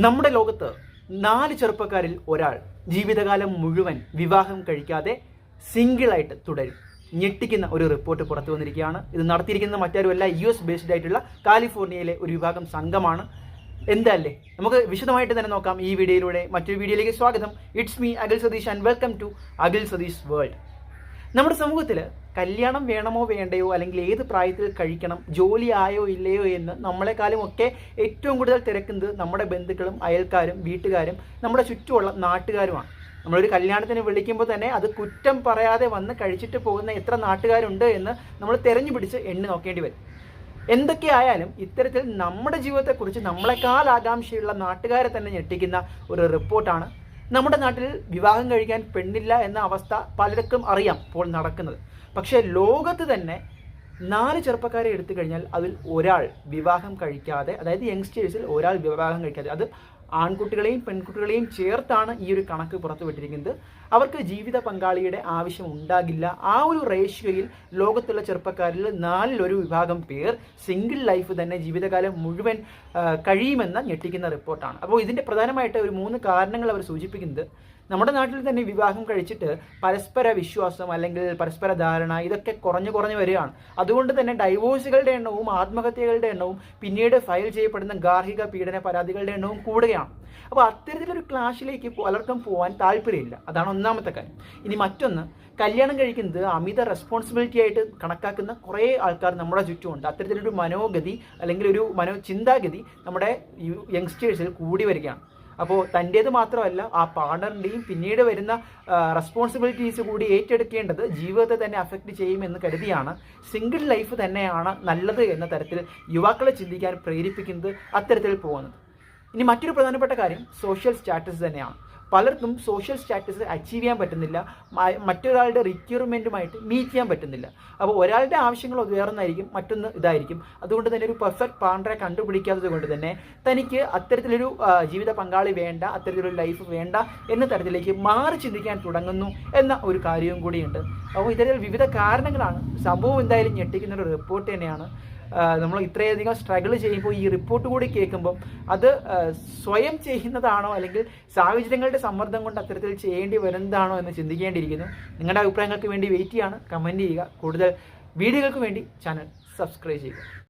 നമ്മുടെ ലോകത്ത് 4 ചെറുപ്പക്കാരിൽ ഒരാൾ ജീവിതകാലം മുഴുവൻ വിവാഹം കഴിക്കാതെ സിംഗിളായിട്ട് തുടരും. ഞെട്ടിക്കുന്ന ഒരു റിപ്പോർട്ട് പുറത്തു വന്നിരിക്കുകയാണ്. ഇത് നടത്തിയിരിക്കുന്നത് മറ്റാരുമല്ല, US ബേസ്ഡ് ആയിട്ടുള്ള കാലിഫോർണിയയിലെ ഒരു വിഭാഗം സംഘമാണ്. എന്തല്ലേ, നമുക്ക് വിശദമായിട്ട് തന്നെ നോക്കാം ഈ വീഡിയോയിലൂടെ. മറ്റൊരു വീഡിയോയിലേക്ക് സ്വാഗതം. It's me Akhil Satheesh and welcome to Akhil Satheesh world. നമ്മുടെ സമൂഹത്തിൽ കല്യാണം വേണമോ വേണ്ടയോ, അല്ലെങ്കിൽ ഏത് പ്രായത്തിൽ കഴിക്കണം, ജോലി ആയോ ഇല്ലയോ എന്ന് നമ്മളെക്കാളും ഒക്കെ ഏറ്റവും കൂടുതൽ തിരക്കുന്നത് നമ്മുടെ ബന്ധുക്കളും അയൽക്കാരും വീട്ടുകാരും നമ്മുടെ ചുറ്റുമുള്ള നാട്ടുകാരുമാണ്. നമ്മളൊരു കല്യാണത്തിന് വിളിക്കുമ്പോൾ തന്നെ അത് കുറ്റം പറയാതെ വന്ന് കഴിച്ചിട്ട് പോകുന്ന എത്ര നാട്ടുകാരുണ്ട് എന്ന് നമ്മൾ തിരഞ്ഞു പിടിച്ച് എണ്ണി നോക്കേണ്ടി വരും. എന്തൊക്കെയായാലും ഇത്തരത്തിൽ നമ്മുടെ ജീവിതത്തെക്കുറിച്ച് നമ്മളെക്കാൾ ആകാംക്ഷയുള്ള നാട്ടുകാരെ തന്നെ ഞെട്ടിക്കുന്ന ഒരു റിപ്പോർട്ടാണ്. നമ്മുടെ നാട്ടിൽ വിവാഹം കഴിക്കാൻ പെണ്ണില്ല എന്ന അവസ്ഥ പലർക്കും അറിയാം ഇപ്പോൾ നടക്കുന്നത്. പക്ഷേ ലോകത്ത് തന്നെ 4 ചെറുപ്പക്കാരെ എടുത്തു കഴിഞ്ഞാൽ അതിൽ ഒരാൾ വിവാഹം കഴിക്കാതെ, അതായത് യങ്സ്റ്റേഴ്സിൽ ഒരാൾ വിവാഹം കഴിക്കാതെ, അത് ആൺകുട്ടികളെയും പെൺകുട്ടികളെയും ചേർത്താണ് ഈ ഒരു കണക്ക് പുറത്തുവിട്ടിരിക്കുന്നത്. അവർക്ക് ജീവിത പങ്കാളിയുടെ ആവശ്യം ഉണ്ടാകില്ല. ആ ഒരു റേഷ്യോയിൽ ലോകത്തുള്ള ചെറുപ്പക്കാരിൽ 4 വിഭാഗം പേർ സിംഗിൾ ലൈഫ് തന്നെ ജീവിതകാലം മുഴുവൻ കഴിയുമെന്ന ഞെട്ടിക്കുന്ന റിപ്പോർട്ടാണ്. അപ്പോൾ ഇതിൻ്റെ പ്രധാനമായിട്ട് ഒരു 3 കാരണങ്ങൾ അവർ സൂചിപ്പിക്കുന്നത്. നമ്മുടെ നാട്ടിൽ തന്നെ വിവാഹം കഴിച്ചിട്ട് പരസ്പര വിശ്വാസം അല്ലെങ്കിൽ പരസ്പര ധാരണ ഇതൊക്കെ കുറഞ്ഞു വരികയാണ്. അതുകൊണ്ട് തന്നെ ഡൈവോഴ്സുകളുടെ എണ്ണവും ആത്മഹത്യകളുടെ എണ്ണവും പിന്നീട് ഫയൽ ചെയ്യപ്പെടുന്ന ഗാർഹിക പീഡന പരാതികളുടെ എണ്ണവും കൂടുകയാണ്. അപ്പോൾ അത്തരത്തിലൊരു ക്ലാഷിലേക്ക് പലർക്കും പോകാൻ താല്പര്യമില്ല. അതാണ് ഒന്നാമത്തെ കാര്യം. ഇനി മറ്റൊന്ന്, കല്യാണം കഴിക്കുന്നത് അമിത റെസ്പോൺസിബിലിറ്റി ആയിട്ട് കണക്കാക്കുന്ന കുറേ ആൾക്കാർ നമ്മുടെ ചുറ്റുമുണ്ട്. അത്തരത്തിലൊരു മനോഗതി അല്ലെങ്കിൽ ഒരു ചിന്താഗതി നമ്മുടെ യങ്സ്റ്റേഴ്സിൽ കൂടി വരികയാണ്. അപ്പോൾ തൻ്റേത് മാത്രമല്ല, ആ പാർട്ണറിൻ്റെയും പിന്നീട് വരുന്ന റെസ്പോൺസിബിലിറ്റീസ് കൂടി ഏറ്റെടുക്കേണ്ടത് ജീവിതത്തെ തന്നെ അഫക്റ്റ് ചെയ്യുമെന്ന് കരുതിയാണ് സിംഗിൾ ലൈഫ് തന്നെയാണ് നല്ലത് എന്ന തരത്തിൽ യുവാക്കളെ ചിന്തിക്കാൻ പ്രേരിപ്പിക്കുന്നത് അത്തരത്തിൽ പോകുന്നത്. ഇനി മറ്റൊരു പ്രധാനപ്പെട്ട കാര്യം സോഷ്യൽ സ്റ്റാറ്റസ് തന്നെയാണ്. പലർക്കും സോഷ്യൽ സ്റ്റാറ്റസ് അച്ചീവ് ചെയ്യാൻ പറ്റുന്നില്ല, മറ്റൊരാളുടെ റിക്വയർമെൻറ്റുമായിട്ട് മീറ്റ് ചെയ്യാൻ പറ്റുന്നില്ല. അപ്പോൾ ഒരാളുടെ ആവശ്യങ്ങൾ വേറൊന്നായിരിക്കും, മറ്റൊന്ന് ഇതായിരിക്കും. അതുകൊണ്ട് തന്നെ ഒരു പെർഫെക്റ്റ് പാർട്ണറെ കണ്ടുപിടിക്കാത്തത് കൊണ്ട് തന്നെ തനിക്ക് അത്തരത്തിലൊരു ജീവിത പങ്കാളി വേണ്ട, അത്തരത്തിലൊരു ലൈഫ് വേണ്ട എന്ന തരത്തിലേക്ക് മാറി ചിന്തിക്കാൻ തുടങ്ങുന്നു എന്ന ഒരു കാര്യവും കൂടിയുണ്ട്. അപ്പോൾ ഇത്തരത്തിൽ വിവിധ കാരണങ്ങളാണ്. സംഭവം എന്തായാലും ഞെട്ടിക്കുന്ന ഒരു റിപ്പോർട്ട് തന്നെയാണ്. നമ്മൾ ഇത്രയധികം സ്ട്രഗിൾ ചെയ്യുമ്പോൾ ഈ റിപ്പോർട്ട് കൂടി കേൾക്കുമ്പം അത് സ്വയം ചെയ്യുന്നതാണോ അല്ലെങ്കിൽ സാഹചര്യങ്ങളുടെ സമ്മർദ്ദം കൊണ്ട് അത്തരത്തിൽ ചെയ്യേണ്ടി വരുന്നതാണോ എന്ന് ചിന്തിക്കേണ്ടിയിരിക്കുന്നു. നിങ്ങളുടെ അഭിപ്രായങ്ങൾക്ക് വേണ്ടി വെയിറ്റ് ചെയ്യാണ്. കമൻറ്റ് ചെയ്യുക. കൂടുതൽ വീഡിയോകൾക്ക് വേണ്ടി ചാനൽ സബ്സ്ക്രൈബ് ചെയ്യുക.